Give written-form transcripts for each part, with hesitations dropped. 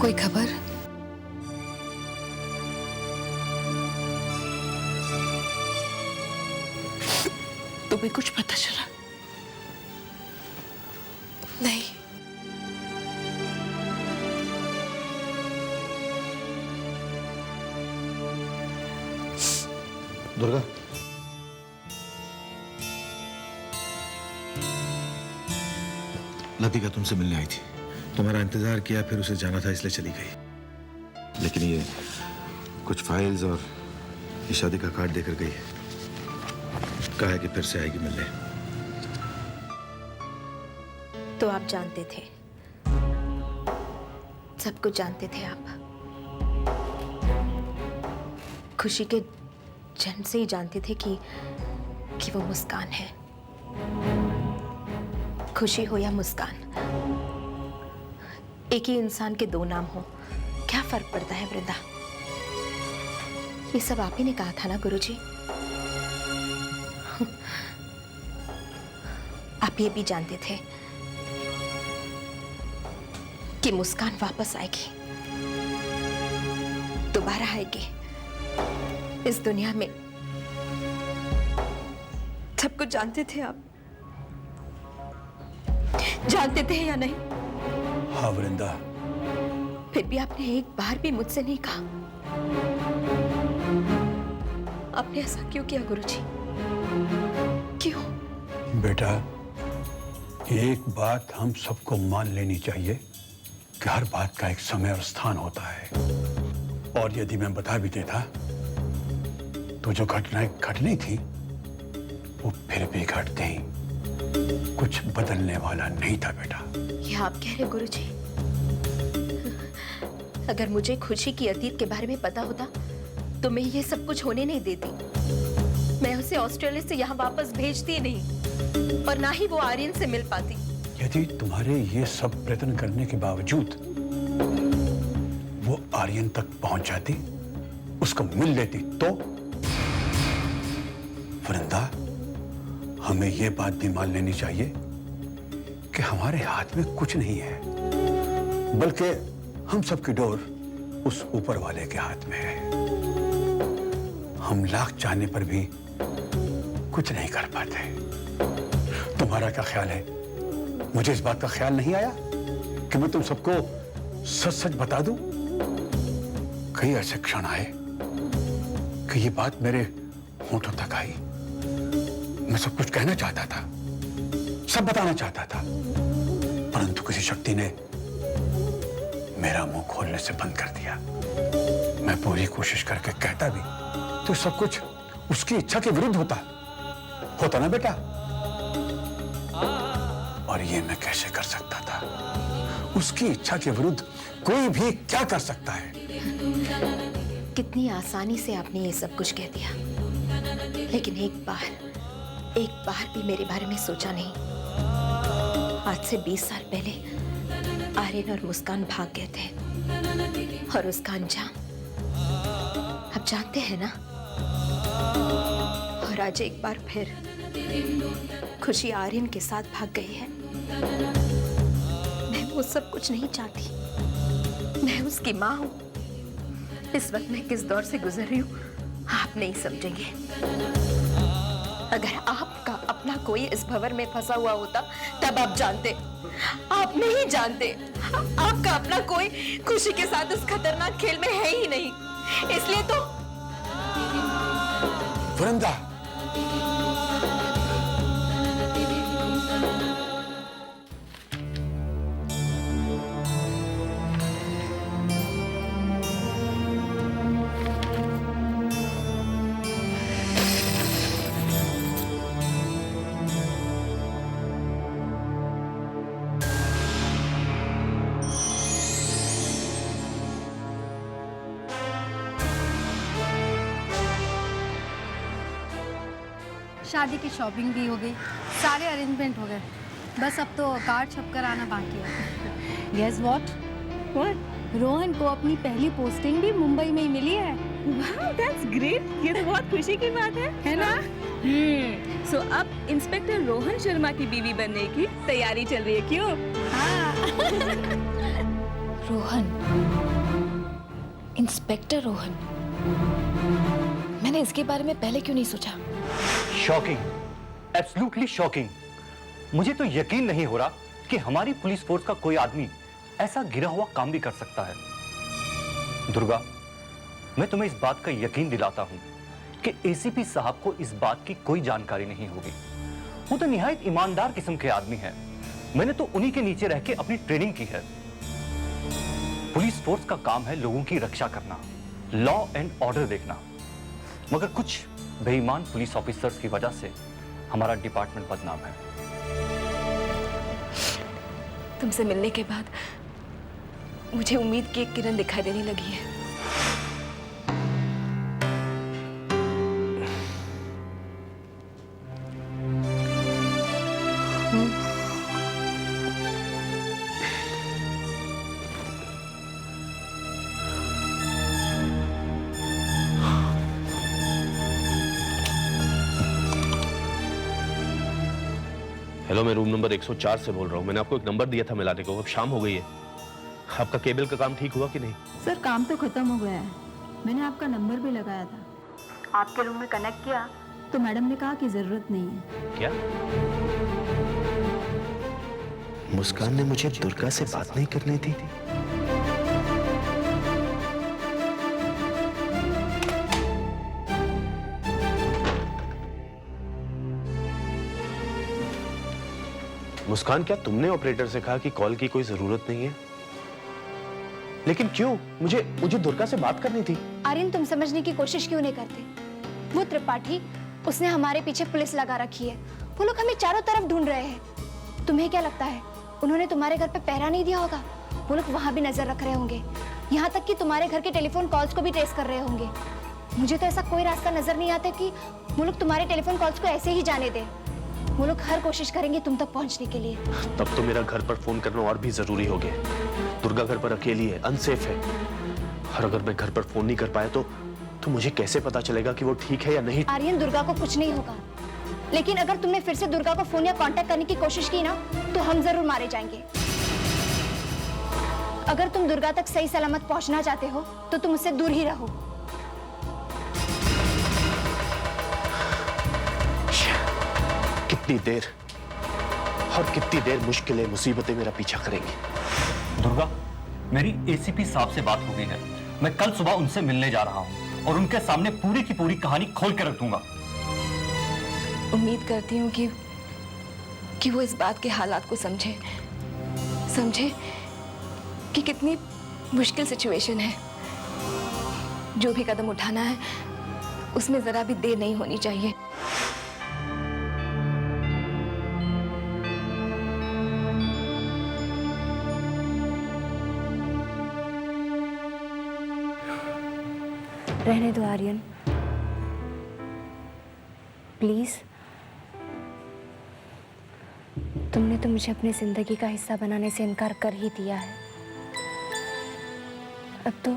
कोई खबर? तुम्हें कुछ पता चला? नहीं। दुर्गा, लतिका तुमसे मिलने आई थी। तुम्हारा इंतजार किया, फिर उसे जाना था इसलिए चली गई। लेकिन ये कुछ फाइल्स और ये शादी का कार्ड देकर गई है। कहा है कि फिर से आएगी मिलने। तो आप जानते थे, सब कुछ जानते थे आप। खुशी के जन्म से ही जानते थे कि वो मुस्कान है। खुशी हो या मुस्कान, एक ही इंसान के दो नाम हो, क्या फर्क पड़ता है वृंदा? ये सब आप ही ने कहा था ना गुरुजी। आप ये भी जानते थे कि मुस्कान वापस आएगी, दोबारा आएगी इस दुनिया में। सब कुछ जानते थे आप, जानते थे या नहीं? हाँ वृंदा। फिर भी आपने एक बार भी मुझसे नहीं कहा। आपने ऐसा क्यों किया गुरुजी? क्यों? बेटा, एक बात हम सबको मान लेनी चाहिए कि हर बात का एक समय और स्थान होता है। और यदि मैं बता भी देता तो जो घटनाएं घटनी थी वो फिर भी घट गई। कुछ बदलने वाला नहीं था बेटा। ये आप कह रहे गुरुजी? अगर मुझे खुशी की अतीत के बारे में पता होता तो मैं ये सब कुछ होने नहीं देती। मैं उसे ऑस्ट्रेलिया से यहाँ वापस भेजती नहीं, और ना ही वो आर्यन से मिल पाती। यदि तुम्हारे ये सब प्रयत्न करने के बावजूद वो आर्यन तक पहुंच जाती, उसको मिल लेती, तो वृंदा, हमें ये बात भी मान लेनी चाहिए कि हमारे हाथ में कुछ नहीं है, बल्कि हम सबकी डोर उस ऊपर वाले के हाथ में है। हम लाख चाहने पर भी कुछ नहीं कर पाते। तुम्हारा क्या ख्याल है? मुझे इस बात का ख्याल नहीं आया कि मैं तुम सबको सच सच बता दूं? कई ऐसे क्षण आए कि ये बात मेरे होंठों तक आई। मैं सब कुछ कहना चाहता था, सब बताना चाहता था, परंतु किसी शक्ति ने मेरा मुंह खोलने से बंद कर दिया। मैं पूरी कोशिश करके कहता भी तो सब कुछ उसकी इच्छा के विरुद्ध होता ना बेटा? और ये मैं कैसे कर सकता था? उसकी इच्छा के विरुद्ध कोई भी क्या कर सकता है? कितनी आसानी से आपने ये सब कुछ कह दिया, लेकिन एक बार भी मेरे बारे में सोचा नहीं। आज से 20 साल पहले आर्यन और मुस्कान भाग गए थे, और उसका अंजाम आप जानते हैं ना? और आज एक बार फिर खुशी आर्यन के साथ भाग गई है। मैं वो सब कुछ नहीं चाहती। मैं उसकी माँ हूं। इस वक्त मैं किस दौर से गुजर रही हूं आप नहीं समझेंगे। अगर आपका अपना कोई इस भंवर में फंसा हुआ होता तब आप जानते। आप नहीं जानते। आपका अपना कोई खुशी के साथ उस खतरनाक खेल में है ही नहीं। इसलिए तो वृंदा, शादी की शॉपिंग भी हो गई, सारे अरेंजमेंट हो गए। बस अब तो कार्ड छप कर आना बाकी है। Guess what? रोहन को अपनी पहली पोस्टिंग भी मुंबई में ही मिली है। वाह, दैट्स ग्रेट। ये तो बहुत खुशी की बात है ना? सो अब इंस्पेक्टर रोहन शर्मा की बीवी बनने की तैयारी चल रही है, क्यों? हाँ। रोहन इंस्पेक्टर रोहन, मैंने इसके बारे में पहले क्यों नहीं सोचा? Shocking, absolutely shocking. मुझे तो यकीन नहीं हो रहा कि हमारी पुलिस फोर्स का कोई आदमी ऐसा गिरा हुआ काम भी कर सकता है। दुर्गा, मैं तुम्हें इस बात का यकीन दिलाता हूं कि एसीपी साहब को इस बात की कोई जानकारी नहीं होगी। वो तो निहायत ईमानदार किस्म के आदमी हैं। मैंने तो उन्हीं के नीचे रह के अपनी ट्रेनिंग की है। पुलिस फोर्स का काम है लोगों की रक्षा करना, लॉ एंड ऑर्डर देखना, मगर कुछ बेईमान पुलिस ऑफिसर्स की वजह से हमारा डिपार्टमेंट बदनाम है। तुमसे मिलने के बाद मुझे उम्मीद की एक किरण दिखाई देने लगी है। हेलो, मैं रूम नंबर 104 से बोल रहा हूँ। मैंने आपको एक नंबर दिया था मिलाने को, अब शाम हो गई है। आपका केबल का काम ठीक हुआ कि नहीं? सर, काम तो खत्म हो गया है। मैंने आपका नंबर भी लगाया था, आपके रूम में कनेक्ट किया तो मैडम ने कहा कि जरूरत नहीं है। क्या? मुस्कान ने मुझे दुर्गा से बात नहीं करने दी थी? मुस्कान, क्या तुमने ऑपरेटर से कहा कि कॉल की कोई जरूरत नहीं है? लेकिन क्यों? मुझे दुर्गा से बात करनी थी। आर्यन, तुम समझने की कोशिश क्यों नहीं करते? वो त्रिपाठी, उसने हमारे पीछे पुलिस लगा रखी है। वो लोग हमें चारों तरफ ढूंढ रहे हैं। तुम्हें क्या लगता है उन्होंने तुम्हारे घर पे पहरा नहीं दिया होगा? वो लोग वहां भी नजर रख रहे होंगे, यहाँ तक कि तुम्हारे घर के टेलीफोन कॉल्स को भी ट्रेस कर रहे होंगे। मुझे तो ऐसा कोई रास्ता नजर नहीं आता कि वो लोग तुम्हारे टेलीफोन कॉल्स को ऐसे ही जाने दें। वो लोग हर कोशिश करेंगे तुम तक पहुंचने के लिए। तब तो मेरा घर पर फोन करना और भी जरूरी हो गया। दुर्गा घर पर अकेली है, अनसेफ है, और अगर मैं घर पर फोन नहीं कर पाया तो मुझे कैसे पता चलेगा कि वो ठीक है या नहीं? आर्यन, दुर्गा को कुछ नहीं होगा, लेकिन अगर तुमने फिर से दुर्गा को फोन या कांटेक्ट करने की कोशिश की ना तो हम जरूर मारे जाएंगे। अगर तुम दुर्गा तक सही सलामत पहुंचना चाहते हो तो तुम उससे दूर ही रहो। कितनी देर और कितनी देर मुश्किलें मुसीबतें मेरा पीछा करेंगी? दुर्गा, मेरी एसीपी साहब से बात हो गई है। मैं कल सुबह उनसे मिलने जा रहा हूँ और उनके सामने पूरी की पूरी कहानी खोल के रख दूंगा। उम्मीद करती हूँ कि वो इस बात के हालात को समझे कि कितनी मुश्किल सिचुएशन है। जो भी कदम उठाना है उसमें जरा भी देर नहीं होनी चाहिए। रहने दो आर्यन, प्लीज। तुमने तो मुझे अपनी जिंदगी का हिस्सा बनाने से इनकार कर ही दिया है। अब तो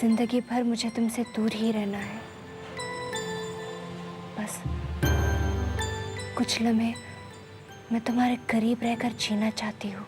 जिंदगी भर मुझे तुमसे दूर ही रहना है। बस कुछ लम्हे मैं तुम्हारे करीब रहकर जीना चाहती हूँ।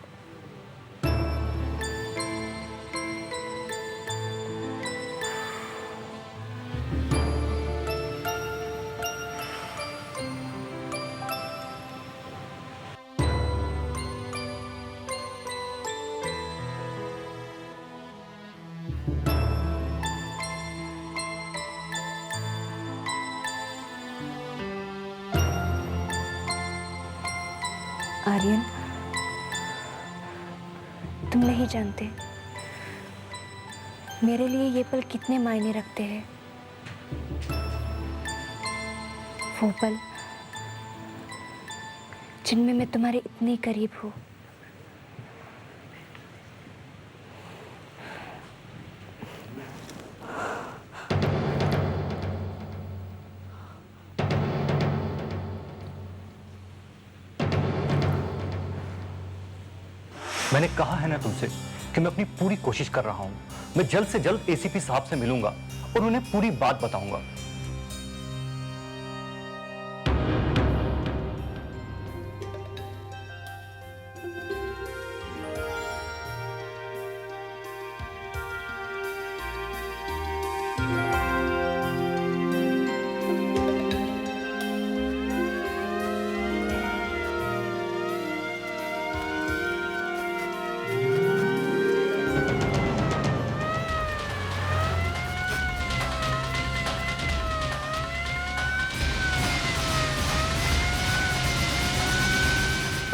आर्यन, तुम नहीं जानते मेरे लिए ये पल कितने मायने रखते हैं। वो पल जिनमें मैं तुम्हारे इतने करीब हूँ। मैंने कहा है ना तुमसे कि मैं अपनी पूरी कोशिश कर रहा हूं। मैं जल्द से जल्द एसीपी साहब से मिलूंगा और उन्हें पूरी बात बताऊंगा।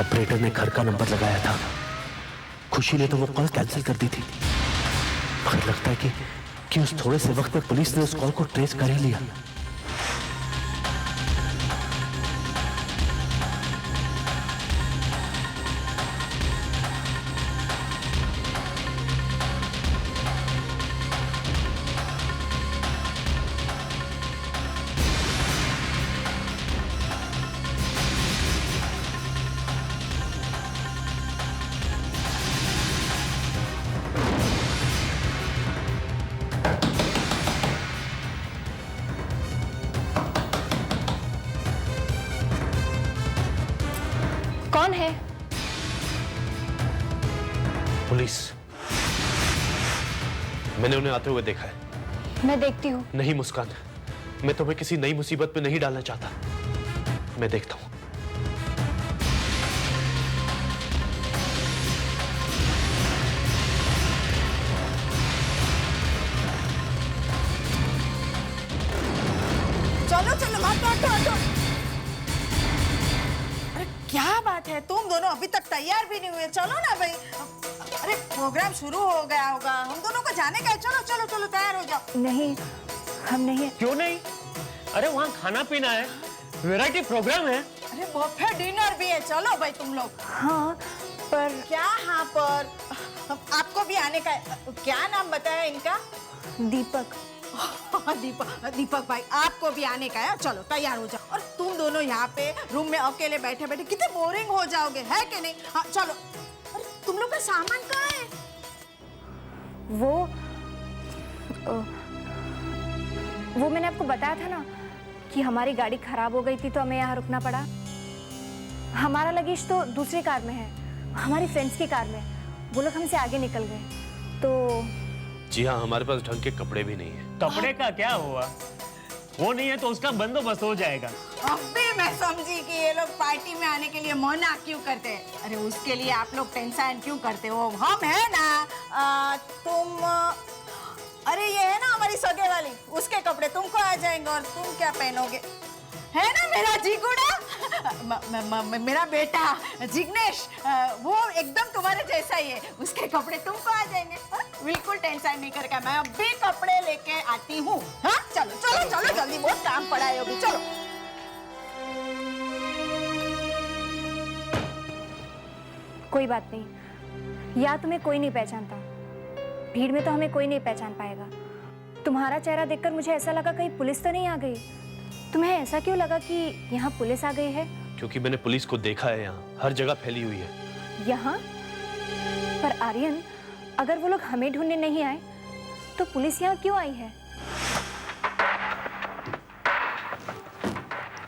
ऑपरेटर ने घर का नंबर लगाया था। खुशी ने तो वो कॉल कैंसिल कर दी थी, मगर लगता है कि उस थोड़े से वक्त में पुलिस ने उस कॉल को ट्रेस कर ही लिया। कौन है? पुलिस। मैंने उन्हें आते हुए देखा है। मैं देखती हूँ। नहीं मुस्कान, मैं तुम्हें किसी नई मुसीबत में नहीं डालना चाहता। मैं देखता हूं। चलो चलो हटो। अरे क्या बात है, तुम दोनों अभी तक तैयार भी नहीं हुए? चलो ना भाई, अरे प्रोग्राम शुरू हो गया होगा, हम दोनों को जाने का है। चलो चलो चलो तैयार हो जाओ। नहीं, हम नहीं। क्यों नहीं? अरे वहाँ खाना पीना है, वैरायटी प्रोग्राम है। अरे बफे डिनर भी है, चलो भाई तुम लोग। हाँ पर क्या हाँ पर? आपको भी आने का है। क्या नाम बताया इनका? दीपक। दीपक भाई आपको भी आने का है। चलो तैयार हो जाओ। और तुम दोनों यहाँ पे रूम में अकेले बैठे बैठे कितने बोरिंग हो जाओगे, है कि नहीं? हाँ चलो। अरे तुम लोग का सामान कहाँ है? वो मैंने आपको बताया था ना कि हमारी गाड़ी खराब हो गई थी तो हमें यहाँ रुकना पड़ा। हमारा लगेज तो दूसरी कार में है, हमारी फ्रेंड्स की कार में। वो लोग हमसे आगे निकल गए तो। जी हाँ, हमारे पास ढंग के कपड़े भी नहीं है। कपड़े का क्या हुआ? वो नहीं है तो उसका बंदोबस्त हो जाएगा। अब भी मैं समझी कि ये लोग पार्टी में आने के लिए मना क्यों करते हैं। अरे उसके लिए आप लोग टेंशन क्यों करते हो? हम है ना। तुम अरे ये है ना हमारी सगे वाली, उसके कपड़े तुमको आ जाएंगे और तुम क्या पहनोगे? है ना मेरा जीगुड़ा, मेरा बेटा जिग्नेश, वो एकदम तुम्हारे जैसा ही है। उसके कपड़े तुमको आ जाएंगे। बिल्कुल टेंशन नहीं करके मैं अभी कपड़े लेके आती हूँ। हाँ चलो चलो चलो जल्दी, बहुत काम पड़ा है अभी। चलो कोई बात नहीं, या तुम्हें कोई नहीं पहचानता, भीड़ में तो हमें कोई नहीं पहचान पाएगा। तुम्हारा चेहरा देखकर मुझे ऐसा लगा कहीं पुलिस तो नहीं आ गई। तुम्हें ऐसा क्यों लगा कि यहाँ पुलिस आ गई है? क्योंकि मैंने पुलिस को देखा है, यहाँ हर जगह फैली हुई है। यहाँ? पर आर्यन, अगर वो लोग हमें ढूंढने नहीं आए तो पुलिस यहाँ क्यों आई है?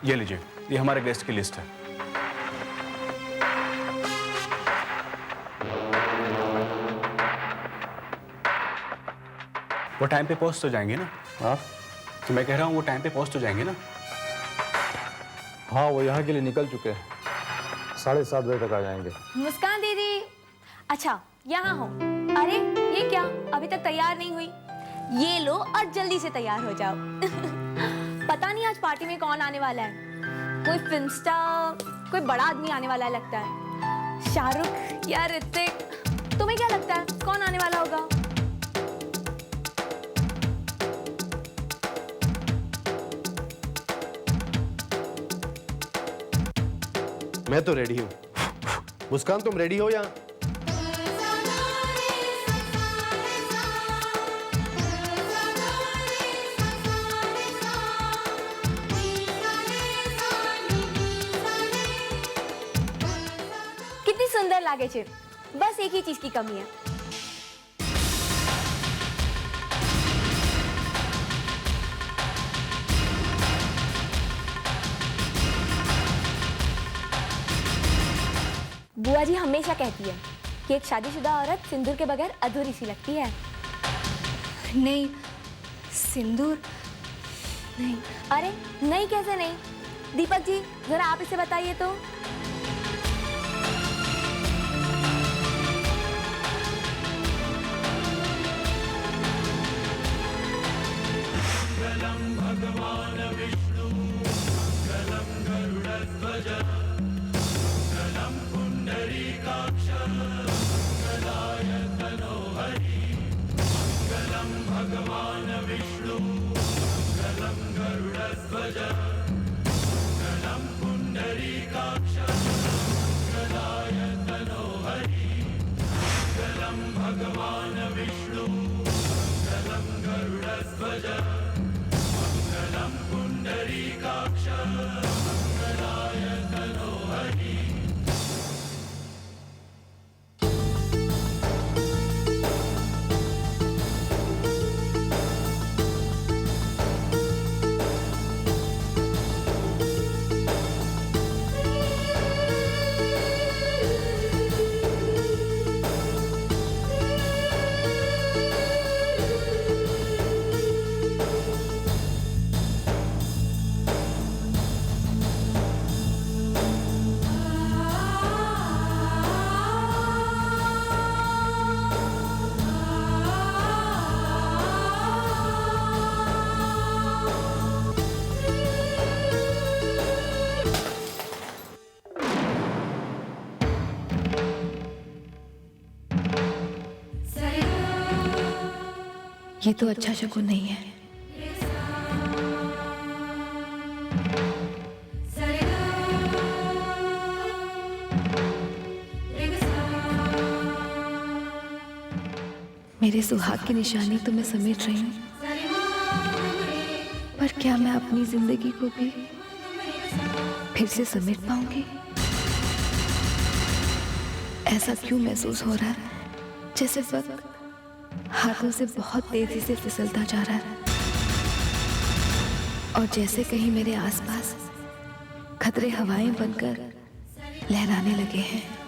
ये लीजिए, ये हमारे गेस्ट की लिस्ट है। वो टाइम पे पहुंच तो जाएंगे ना? हाँ तो मैं कह रहा हूँ वो टाइम पे पहुंच तो जाएंगे ना? हाँ, वो यहाँ के लिए निकल चुके हैं, 7:30 बजे तक आ जाएंगे। मुस्कान दीदी, अच्छा यहाँ हो। अरे ये क्या, अभी तक तैयार नहीं हुई? ये लो और जल्दी से तैयार हो जाओ। पता नहीं आज पार्टी में कौन आने वाला है। कोई फिल्म स्टार, कोई बड़ा आदमी आने वाला है लगता है। शाहरुख या ऋतिक, तुम्हें क्या लगता है कौन आने वाला होगा? मैं तो रेडी हूँ। मुस्कान तुम रेडी हो या? कितनी सुंदर लागे छे, बस एक ही चीज की कमी है। बुआ जी हमेशा कहती है कि एक शादीशुदा औरत सिंदूर के बगैर अधूरी सी लगती है। नहीं, सिंदूर नहीं। अरे नहीं कैसे नहीं? दीपक जी जरा आप इसे बताइए तो। ये तो अच्छा शगुन नहीं है। मेरे सुहाग की निशानी तो मैं समेट रही हूँ, पर क्या मैं अपनी जिंदगी को भी फिर से समेट पाऊंगी? ऐसा क्यों महसूस हो रहा है जैसे वक्त हाथों से बहुत तेजी से फिसलता जा रहा है, और जैसे कहीं मेरे आसपास खतरे हवाएं बनकर लहराने लगे हैं।